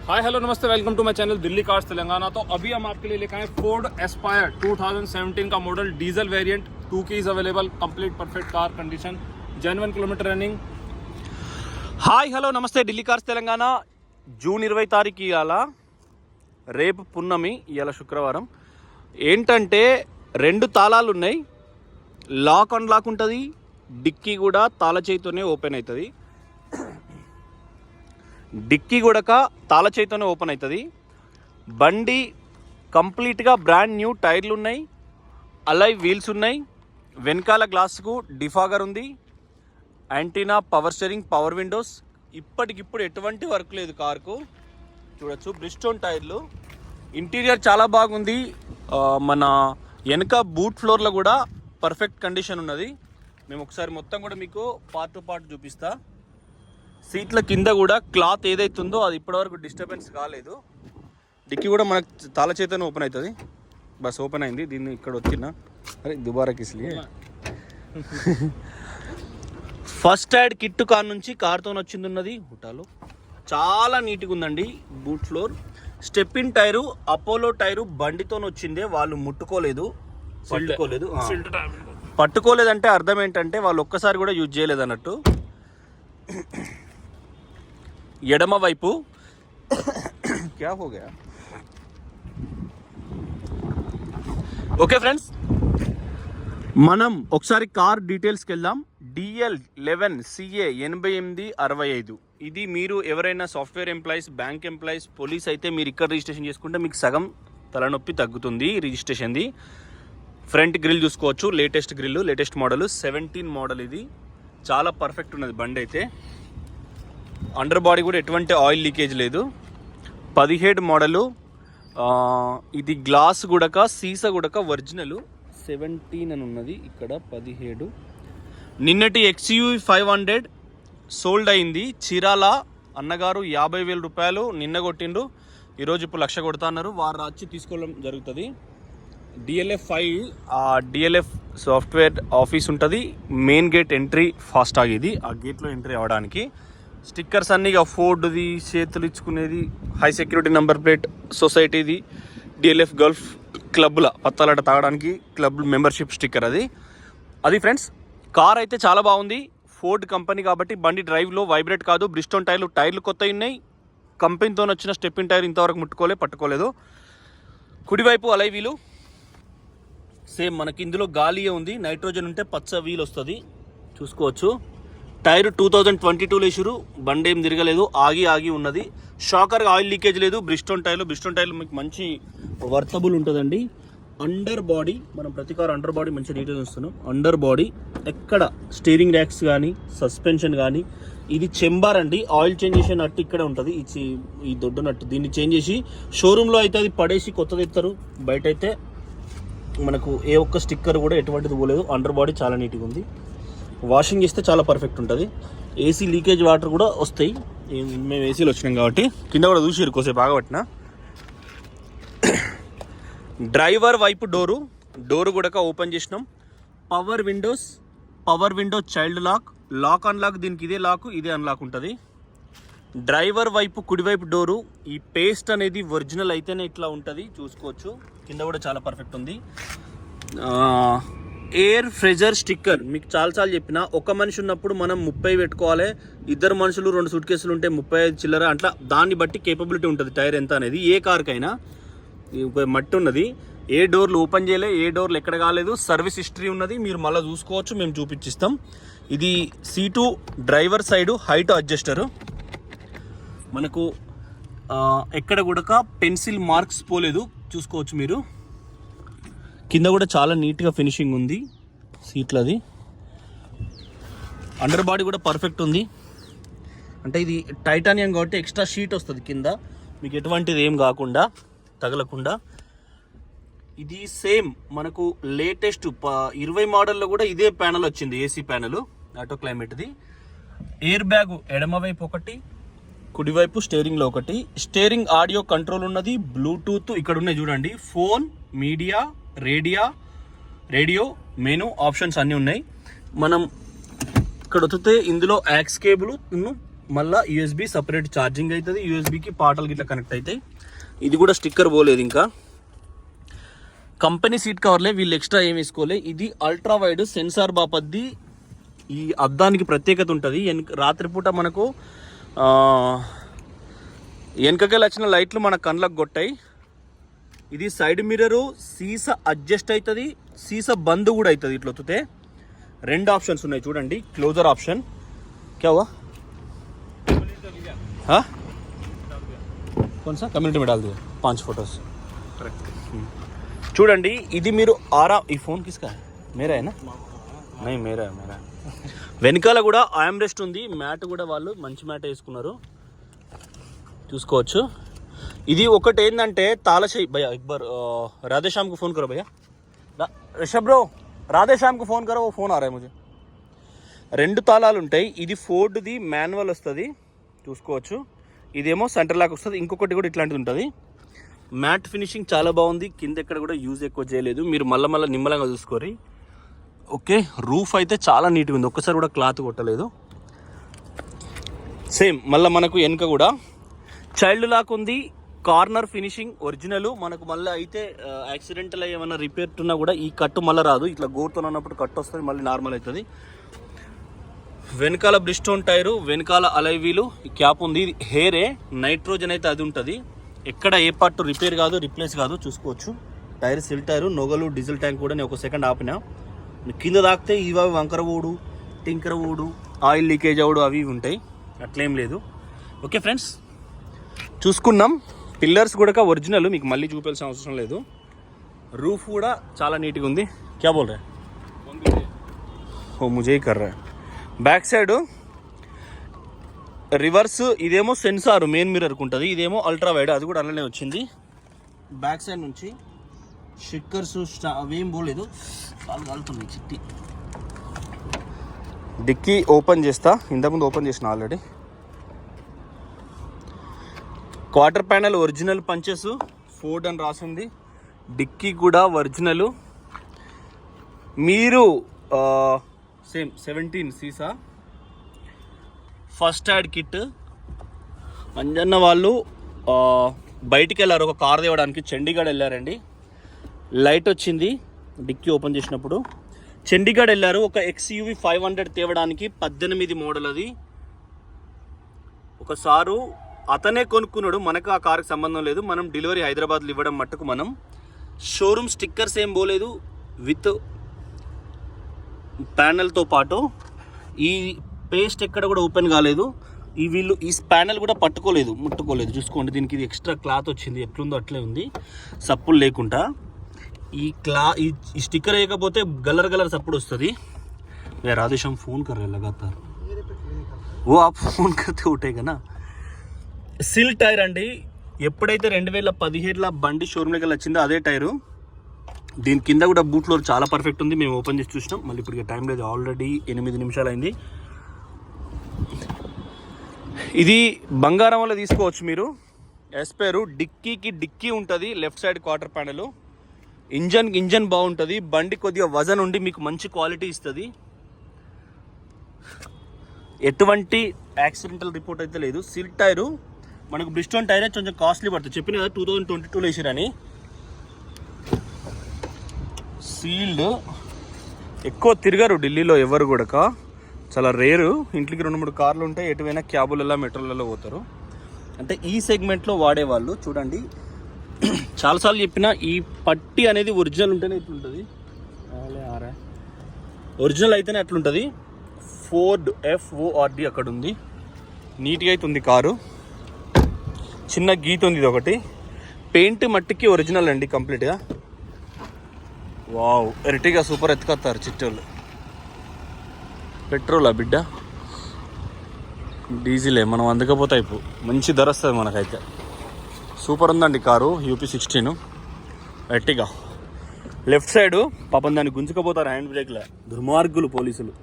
हाय hello नमस्ते, welcome to my channel Delhi cars Telangana. तो अभी हम आपके लिए लेकर आए फोर्ड एस्पायर 2017 का model, diesel variant, 2 keys available, complete perfect car condition, genuine kilometre running. Hi hello నమస్తే, ఢిల్లీ కార్స్ తెలంగాణ. జూన్ 20 తారీఖు ఇవాళ, రేపు పున్నమి, ఇవాళ శుక్రవారం. ఏంటంటే 2 తాళాలు ఉన్నాయి, లాక్ అన్లాక్ ఉంటుంది, డిక్కీ కూడా తాళ చేతితోనే ఓపెన్ అవుతుంది. డిక్కీ కూడా తాళ చేతితోనే ఓపెన్ అవుతుంది. బండి కంప్లీట్గా బ్రాండ్ న్యూ టైర్లు ఉన్నాయి, అలై వీల్స్ ఉన్నాయి, వెనకాల గ్లాస్కు డిఫాగర్ ఉంది, antenna, power steering, power Windows. ఇప్పటికిప్పుడు ఎటువంటి వర్క్ లేదు కార్కు. చూడొచ్చు, బ్రిస్టోన్ టైర్లు. ఇంటీరియర్ చాలా బాగుంది. మన వెనక బూట్ ఫ్లోర్లో కూడా పర్ఫెక్ట్ కండిషన్ ఉన్నది. మేము ఒకసారి మొత్తం కూడా మీకు పార్ట్ టు పార్ట్ చూపిస్తా. సీట్ల కింద కూడా క్లాత్ ఏదైతే ఉందో అది ఇప్పటివరకు డిస్టర్బెన్స్ కాలేదు. డిక్కీ కూడా మనకు తాళ చేతనే ఓపెన్ అవుతుంది. బస్ ఓపెన్ అయింది. దీన్ని ఇక్కడ వచ్చిన అరే దుబారా కిస్లీ ఫస్ట్ యాడ్ కిట్ కార్ నుంచి కార్తో వచ్చింది ఉన్నది. హుటాలో చాలా నీట్గా ఉందండి. Boot floor, step in tyre, Apollo tyre బండితో వచ్చిందే, వాళ్ళు ముట్టుకోలేదు, పట్టుకోలేదంటే అర్థం ఏంటంటే వాళ్ళు ఒక్కసారి కూడా యూజ్ చేయలేదు అన్నట్టు. ఎడమ వైపు క్యా హో గయా. ఓకే ఫ్రెండ్స్, మనం ఒకసారి కార్ డీటెయిల్స్కి వెళ్దాం. DL11 CA 8865. ఇది మీరు ఎవరైనా software employees, bank employees, police అయితే మీరు ఇక్కడ రిజిస్ట్రేషన్ చేసుకుంటే మీకు సగం తలనొప్పి తగ్గుతుంది రిజిస్ట్రేషన్ది. ఫ్రంట్ గ్రిల్ చూసుకోవచ్చు, latest grill, latest model, 17 model. ఇది చాలా పర్ఫెక్ట్ ఉన్నది బండి అయితే. అండర్ బాడీ కూడా ఎటువంటి ఆయిల్ లీకేజ్ లేదు. 17 మోడలు. ఇది గ్లాస్ కూడా, సీసా కూడా ఒరిజినల్. 17 అని ఉన్నది ఇక్కడ, 17. నిన్నటి XUV 500 సోల్డ్ అయింది. చీరాల అన్నగారు 50,000 రూపాయలు నిన్న కొట్టిండ్రు. ఈరోజు ఇప్పుడు 1,00,000 కొడతాన్నారు. వారు వచ్చి తీసుకోవడం జరుగుతుంది. DLF 5, DLF సాఫ్ట్వేర్ ఆఫీస్ ఉంటుంది. మెయిన్ గేట్ ఎంట్రీ ఫాస్టాగ్ ఇది. ఆ గేట్లో ఎంట్రీ అవ్వడానికి స్టిక్కర్స్ అన్నీ ఫోర్డ్ది, చేతులు ఇచ్చుకునేది, హై సెక్యూరిటీ నెంబర్ ప్లేట్, సొసైటీది, DLF గల్ఫ్ క్లబ్ల పత్తాలట తాగడానికి క్లబ్ మెంబర్షిప్ స్టిక్కర్ అది ఫ్రెండ్స్. కార్ అయితే చాలా బాగుంది. ఫోర్డ్ కంపెనీ కాబట్టి బండి డ్రైవ్లో వైబ్రేట్ కాదు. బ్రిస్టోన్ టైర్లు కొత్తవి ఉన్నాయి. కంపెనీతో వచ్చిన స్టెప్ ఇన్ టైర్ ఇంతవరకు పట్టుకోలేదు. కుడివైపు అలై వీలు సేమ్ మనకి ఇందులో గాలియే ఉంది. నైట్రోజన్ ఉంటే పచ్చ వీల్ వస్తుంది, చూసుకోవచ్చు. టైర్ 2022లో వేసారు. బండి ఏం తిరగలేదు, ఆగి ఉన్నది. షాకర్గా ఆయిల్ లీకేజ్ లేదు. బ్రిస్టోన్ టైర్లు మీకు మంచి వర్తబుల్ ఉంటుందండి. అండర్ బాడీ, మనం ప్రతి కారు అండర్ బాడీ మంచి డీటెయిల్స్ వస్తున్నాం. అండర్ బాడీ ఎక్కడ స్టీరింగ్ ర్యాక్స్ కానీ, సస్పెన్షన్ కానీ, ఇది చెంబార్ అండి. ఆయిల్ చేంజ్ చేసే నట్టు ఇక్కడ ఉంటుంది, ఈ దొడ్డు నట్టు. దీన్ని చేంజ్ చేసి షోరూంలో అయితే అది పడేసి కొత్తది ఇస్తారు. బయట అయితే మనకు ఏ ఒక్క స్టిక్కర్ కూడా ఎటువంటిది పోలేదు. అండర్ బాడీ చాలా నీట్గా ఉంది. వాషింగ్ చేస్తే చాలా పర్ఫెక్ట్ ఉంటుంది. ఏసీ లీకేజ్ వాటర్ కూడా వస్తాయి. మేము ఏసీలో వచ్చినాం కాబట్టి కింద కూడా చూసిరు కోసేపు బాగా. డ్రైవర్ వైపు డోరు కూడా ఓపెన్ చేసినాం. Power window child lock unlock. దీనికి ఇదే లాక్, ఇదే అన్లాక్ ఉంటుంది. డ్రైవర్ వైపు కుడివైపు డోరు. ఈ పేస్ట్ అనేది ఒరిజినల్ అయితేనే ఇట్లా ఉంటుంది, చూసుకోవచ్చు. కింద కూడా చాలా పర్ఫెక్ట్ ఉంది. ఎయిర్ ఫ్రెజర్ స్టిక్కర్ మీకు చాలా చెప్పిన. ఒక మనిషి ఉన్నప్పుడు మనం 30 పెట్టుకోవాలి. 2 మనుషులు 2 సూట్ కేసులు ఉంటే 35 చిల్లర, అట్లా దాన్ని బట్టి కేపబిలిటీ ఉంటుంది టైర్ ఎంత అనేది. ఏ కార్కైనా మట్టి ఉన్నది. ఏ డోర్లు ఓపెన్ చేయలే, ఏ డోర్లు ఎక్కడ కాలేదు. సర్వీస్ హిస్టరీ ఉన్నది, మీరు మళ్ళీ చూసుకోవచ్చు, మేము చూపించిస్తాం. ఇది సీటు డ్రైవర్ సైడు హైట్ అడ్జస్టరు. మనకు ఎక్కడ కూడా పెన్సిల్ మార్క్స్ పోలేదు, చూసుకోవచ్చు మీరు. కింద కూడా చాలా నీట్గా ఫినిషింగ్ ఉంది సీట్లది. అండర్ బాడీ కూడా పర్ఫెక్ట్ ఉంది. అంటే ఇది టైటానియం కాబట్టి ఎక్స్ట్రా షీట్ వస్తుంది కింద, మీకు ఎటువంటిది ఏం కాకుండా, తగలకుండా. ఇది సేమ్ మనకు లేటెస్ట్ 20 మోడల్లో కూడా ఇదే ప్యానల్ వచ్చింది, ఏసీ ప్యానల్, ఆటో క్లైమేట్ది. ఎయిర్ బ్యాగ్ ఎడమవైపు ఒకటి, కుడివైపు స్టీరింగ్లో ఒకటి. స్టీరింగ్ ఆడియో కంట్రోల్ ఉన్నది. బ్లూటూత్ ఇక్కడ ఉన్నాయి చూడండి. Phone, media, radio, menu options అన్నీ ఉన్నాయి. మనం ఇక్కడ వస్తే ఇందులో యాక్స్ కేబుల్, మళ్ళీ యూఎస్బి సపరేట్ ఛార్జింగ్ అవుతుంది, యూఎస్బికి పాటలకి ఇట్లా కనెక్ట్ అవుతాయి. ఇది కూడా స్టిక్కర్ పోలేదు ఇంకా. కంపెనీ సీట్ కవర్లే, వీళ్ళు ఎక్స్ట్రా ఏం వేసుకోలే. ఇది అల్ట్రా వైడ్ సెన్సార్ బాపద్ది. ఈ అద్దానికి ప్రత్యేకత ఉంటుంది. రాత్రిపూట మనకు వెనకకెళ్ళి వచ్చిన లైట్లు మన కళ్ళకు కొట్టాయి. ఇది సైడ్ మిర్రరు, సీసా అడ్జస్ట్ అవుతుంది, సీసా బంద్ కూడా అవుతుంది. ఇట్లా వస్తే 2 ఆప్షన్స్ ఉన్నాయి చూడండి. క్లోజర్ ఆప్షన్ क्या हुआ? हाँ कौन सा कम्युनिटी में डाल दिया 5 फोटोस చూడండి. ఇది మీరు ఈ ఫోన్ కిస్కా మేరా है ना? नहीं मेरा है. వెనకాల కూడా ఆర్మ్ రెస్ట్ ఉంది. మ్యాట్ కూడా వాళ్ళు మంచి మ్యాట్ వేసుకున్నారు, చూసుకోవచ్చు. ఇది ఒకటి ఏంటంటే తాళశై భయ్యా एक बार राधेश्याम को फोन करो भैया. ऋषभ ब्रो राधेश्याम को फोन करो, वो फोन आ रहा है मुझे. 2 తాళాలు ఉంటాయి. ఇది ఫోర్డ్ది మాన్యువల్ వస్తుంది, చూసుకోవచ్చు. ఇదేమో సెంటర్ లాక్ వస్తుంది. ఇంకొకటి కూడా ఇట్లాంటిది ఉంటుంది. మ్యాట్ ఫినిషింగ్ చాలా బాగుంది. కింద ఎక్కడ కూడా యూజ్ ఎక్కువ చేయలేదు. మీరు మళ్ళీ నిమ్మలంగా చూసుకోరి. ఓకే, రూఫ్ అయితే చాలా నీట్గా ఉంది. ఒక్కసారి కూడా క్లాత్ కొట్టలేదు. సేమ్ మళ్ళీ మనకు వెనుక కూడా చైల్డ్ లాక్ ఉంది. Corner finishing original. మనకు మళ్ళీ అయితే యాక్సిడెంటల్ ఏమైనా రిపేర్ ఉన్నా కూడా ఈ కట్టు మళ్ళీ రాదు. ఇట్లా గోరుతో ఉన్నప్పుడు కట్టు వస్తుంది, మళ్ళీ నార్మల్ అవుతుంది. వెనకాల బ్రిస్టోన్ టైరు, వెనకాల అలై వీలు, క్యాప్ ఉంది. ఇది హెయిరే, నైట్రోజన్ అయితే అది ఉంటుంది. ఎక్కడ ఏ పార్ట్ రిపేర్ కాదు, రిప్లేస్ కాదు, చూసుకోవచ్చు. టైర్ సిల్ టైరు, నొగలు, డీజిల్ ట్యాంక్ కూడా నేను 1 సెకండ్ ఆపినా. కింద తాకితే ఇవి వంకర ఊడు, టింకర ఊడు, ఆయిల్ లీకేజ్ అవుడు అవి ఉంటాయి. అట్లేం లేదు. ఓకే ఫ్రెండ్స్, చూసుకున్నాం. పిల్లర్స్ కూడా ఒరిజినల్, మీకు మళ్ళీ చూపించాల్సిన అవసరం లేదు. రూఫ్ కూడా చాలా నీట్గా ఉంది. క్యా బోల్ రా ఓ ముజే కర్ రా. బ్యాక్ సైడ్ రివర్స్, ఇదేమో సెన్సార్ మెయిన్ మిర్రర్కి ఉంటుంది. ఇదేమో అల్ట్రా వైడ్, అది కూడా అలానే వచ్చింది. బ్యాక్ సైడ్ నుంచి స్టిక్కర్స్ అవేం పోలేదు, చాలా కాలుతుంది చిట్టి. డిక్కీ ఓపెన్ చేస్తా, ఇంతకుముందు ఓపెన్ చేసిన already. Quarter panel original punches, Ford అని రాసింది. డిక్కీ కూడా ఒరిజినల్. మీరు సేమ్ 17 సీసా ఫస్ట్ యాడ్ కిట్. అంజన్న వాళ్ళు బయటికి వెళ్ళారు ఒక కార్ తేవడానికి, చండీగఢ్ వెళ్ళారండి. లైట్ వచ్చింది డిక్కీ ఓపెన్ చేసినప్పుడు. చండీగఢ్ వెళ్ళారు ఒక XUV 500 తేవడానికి. 18 మోడల్ అది. ఒకసారి అతనే కొనుక్కున్నాడు, మనకు ఆ కార్కి సంబంధం లేదు. మనం డెలివరీ హైదరాబాద్లో ఇవ్వడం మట్టుకు మనం. షోరూమ్ స్టిక్కర్స్ ఏం పోలేదు, విత్ ప్యానెల్తో పాటు. ఈ పేస్ట్ ఎక్కడ కూడా ఓపెన్ కాలేదు. వీళ్ళు ఈ ప్యానెల్ కూడా ముట్టుకోలేదు. చూసుకోండి, దీనికి ఇది ఎక్స్ట్రా క్లాత్ వచ్చింది. ఎట్లుందో అట్లే ఉంది, సప్పులు లేకుండా. ఈ స్టిక్కర్ వేయకపోతే గలర్ సప్పుడు వస్తుంది. రాధేశ్యాम ఫోన్ कर रहे लगातार, वो आप फोन करते उठेगा ना. సిల్ టైర్ అండి. ఎప్పుడైతే 2017లో బండి షోరూమ్లోకి వెళ్ళి వచ్చిందో అదే టైరు. దీని కింద కూడా బూట్లో చాలా పర్ఫెక్ట్ ఉంది. మేము ఓపెన్ చేసి చూసినాం. మళ్ళీ ఇప్పుడు టైం లేదు, ఆల్రెడీ 8 నిమిషాలు అయింది. ఇది బంగారం వల్ల తీసుకోవచ్చు మీరు. ఎస్పేరు డిక్కీ ఉంటుంది. Left side quarter panel. Engine బాగుంటుంది. బండి కొద్దిగా వజన్ ఉండి మీకు మంచి క్వాలిటీ ఇస్తుంది. ఎటువంటి యాక్సిడెంటల్ రిపోర్ట్ అయితే లేదు. సిల్ టైరు మనకు బ్రిస్టోన్ టైరే కొంచెం కాస్ట్లీ పడుతుంది. చెప్పిన కదా 2022లో వేసిరని. సీల్డ్. ఎక్కువ తిరగరు ఢిల్లీలో ఎవరు కూడా, చాలా రేరు. ఇంట్లోకి 2-3 కార్లు ఉంటాయి. ఎటువైనా క్యాబులలో, మెట్రోలలో పోతారు. అంటే ఈ సెగ్మెంట్లో వాడేవాళ్ళు. చూడండి, చాలాసార్లు చెప్పిన ఈ పట్టి అనేది ఒరిజినల్ ఉంటేనే ఇట్లుంటుంది. ఒరిజినల్ అయితేనే అట్లుంటుంది. ఫోర్డ్ FORD అక్కడ ఉంది. నీట్గా అయితే ఉంది కారు. చిన్న గీత ఉంది, ఇది ఒకటి. పెయింట్ మట్టికి ఒరిజినల్ అండి కంప్లీట్గా. వావ్, ఎర్టిగా సూపర్ ఎత్తుకొస్తారు చిట్టోళ్ళు. పెట్రోలా బిడ్డ, డీజిలే. మనం అందుకపోతే అయిపో, మంచి ధర వస్తుంది మనకైతే. సూపర్ ఉందండి car. UP16 Ertiga. Left side పాపం దాన్ని గుంజుకపోతారు హ్యాండ్ బ్రేక్లో, దుర్మార్గులు పోలీసులు.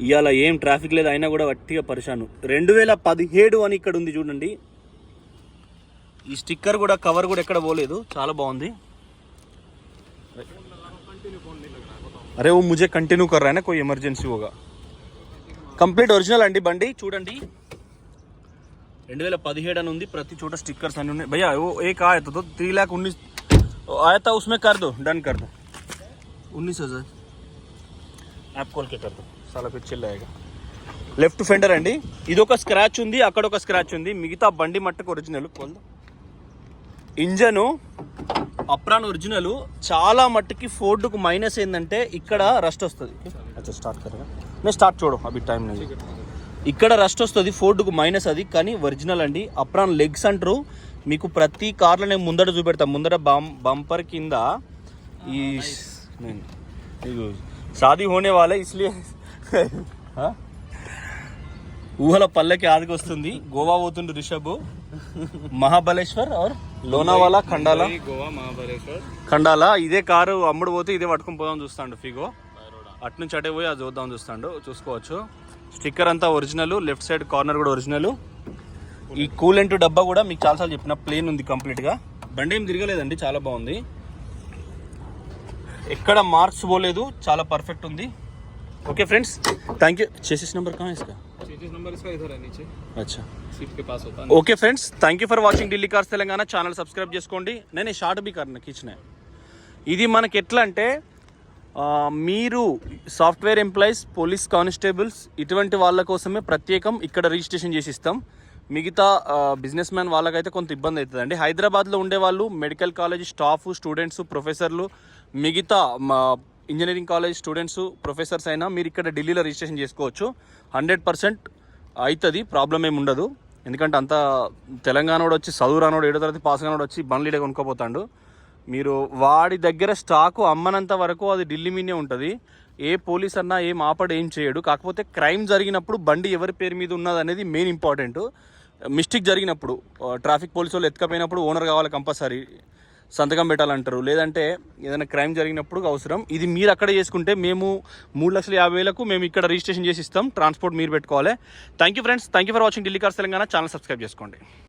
ఇవాళ ఏం ట్రాఫిక్ లేదు, అయినా కూడా వట్టిగా పరిశాను. 2017 అని ఇక్కడ ఉంది చూడండి. ఈ స్టిక్కర్ కూడా, కవర్ కూడా ఎక్కడ పోలేదు. చాలా బాగుంది. अरे वो मुझे कंटिन्यू कर रहा है ना, कोई इमरजेंसी होगा. కంప్లీట్ ఒరిజినల్ అండి బండి చూడండి 2017 అని ఉంది ప్రతి చోట స్టిక్కర్స్ అన్ని ఉన్నాయి భయ్యా वो एक आया था तो 3,19,000 आया था उसमें कर दो डन कर दो 19,000 యాప్ खोल के कर दो साला फिर चिल आएगा లెఫ్ట్ ఫెండర్ అండి ఇదొక స్క్రాచ్ ఉంది అక్కడ ఒక స్క్రాచ్ ఉంది మిగతా బండి మట్టుకు ఒరిజినల్ కోల్దు ఇంజను అప్రాన్ ఒరిజినల్ చాలా మట్టుకి ఫోర్డ్కు మైనస్ ఏంటంటే ఇక్కడ రస్ట్ వస్తుంది అచ్చా స్టార్ట్ కరగా నేను స్టార్ట్ చూడు అవి టైం లేదు ఇక్కడ రస్ట్ వస్తుంది ఫోర్డ్కు మైనస్ అది కానీ ఒరిజినల్ అండి అప్రాన్ లెగ్స్ అంటారు మీకు ప్రతి కార్లో నేను ముందర చూపెడతాను ముందర బంపర్ కింద ఈ షాదీ హోనే వాళ్ళే ఇస్లియే ఊహల పల్లెకి ఆదికి వస్తుంది గోవా పోతుండు రిషబ్ మహాబలేశ్వర్ और లోనావాలా ఖండాలా గోవా మహాబలేశ్వర్ ఖండాలా ఇదే కారు అమ్ముడు పోతే ఇదే పట్టుకుని పోదాం చూస్తాడు ఫిగో అటు నుంచి అటే పోయి అది చూద్దాం చూస్తాడు చూసుకోవచ్చు స్టిక్కర్ అంతా ఒరిజినల్ లెఫ్ట్ సైడ్ కార్నర్ కూడా ఒరిజినల్ ఈ కూలెంట్ డబ్బా కూడా మీకు చాలాసార్లు చెప్పిన ప్లేన్ ఉంది కంప్లీట్గా బండి ఏం తిరగలేదండి చాలా బాగుంది ఎక్కడ మార్క్స్ పోలేదు చాలా పర్ఫెక్ట్ ఉంది ఓకే ఫ్రెండ్స్ థ్యాంక్ యూ చేసేస్ నెంబర్ कहाँ है इसका चेसिस नंबर इसका इधर है नीचे अच्छा सीट के पास होता है okay friends thank you for watching Delhi cars Telangana channel subscribe చేసుకోండి నేను షార్ట్ బి కర్న కిచ్చిన ఇది మనకి ఎట్లా అంటే మీరు సాఫ్ట్వేర్ ఎంప్లాయీస్ పోలీస్ కానిస్టేబుల్స్ ఇటువంటి వాళ్ళ కోసమే ప్రత్యేకం ఇక్కడ రిజిస్ట్రేషన్ చేసి ఇస్తాం మిగతా బిజినెస్ మ్యాన్ వాళ్ళకైతే కొంత ఇబ్బంది అవుతుందండి హైదరాబాద్లో ఉండేవాళ్ళు మెడికల్ కాలేజ్ స్టాఫ్ స్టూడెంట్స్ ప్రొఫెసర్లు మిగతా ఇంజనీరింగ్ కాలేజ్ స్టూడెంట్స్ ప్రొఫెసర్స్ అయినా మీరు ఇక్కడ ఢిల్లీలో రిజిస్ట్రేషన్ చేసుకోవచ్చు 100% అవుతుంది ప్రాబ్లం ఏమి ఉండదు ఎందుకంటే అంత తెలంగాణ వచ్చి చదువు రానోడు 7వ తరగతి పాస్ కానోడు వచ్చి బండ్లు ఇడ కొనుక్కోపోతాడు మీరు వాడి దగ్గర స్టాకు అమ్మనంత వరకు అది ఢిల్లీ మీదే ఉంటుంది ఏ పోలీస్ అన్నా ఏం ఆపడు ఏం చేయడు కాకపోతే క్రైమ్ జరిగినప్పుడు బండి ఎవరి పేరు మీద ఉన్నది అనేది మెయిన్ ఇంపార్టెంట్ మిస్టేక్ జరిగినప్పుడు ట్రాఫిక్ పోలీసు వాళ్ళు ఎత్తుకపోయినప్పుడు ఓనర్ కావాలి కంపల్సరీ సంతకం పెట్టాలంటారు లేదంటే ఏదైనా క్రైమ్ జరిగినప్పుడు అవసరం ఇది మీరు అక్కడ చేసుకుంటే మేము 3,50,000కు మేము ఇక్కడ రిజిస్ట్రేషన్ చేసి ఇస్తాం ట్రాన్స్పోర్ట్ మీరు పెట్టుకోవాలి thank you friends thank you for watching Delhi cars Telangana channel subscribe చేసుకోండి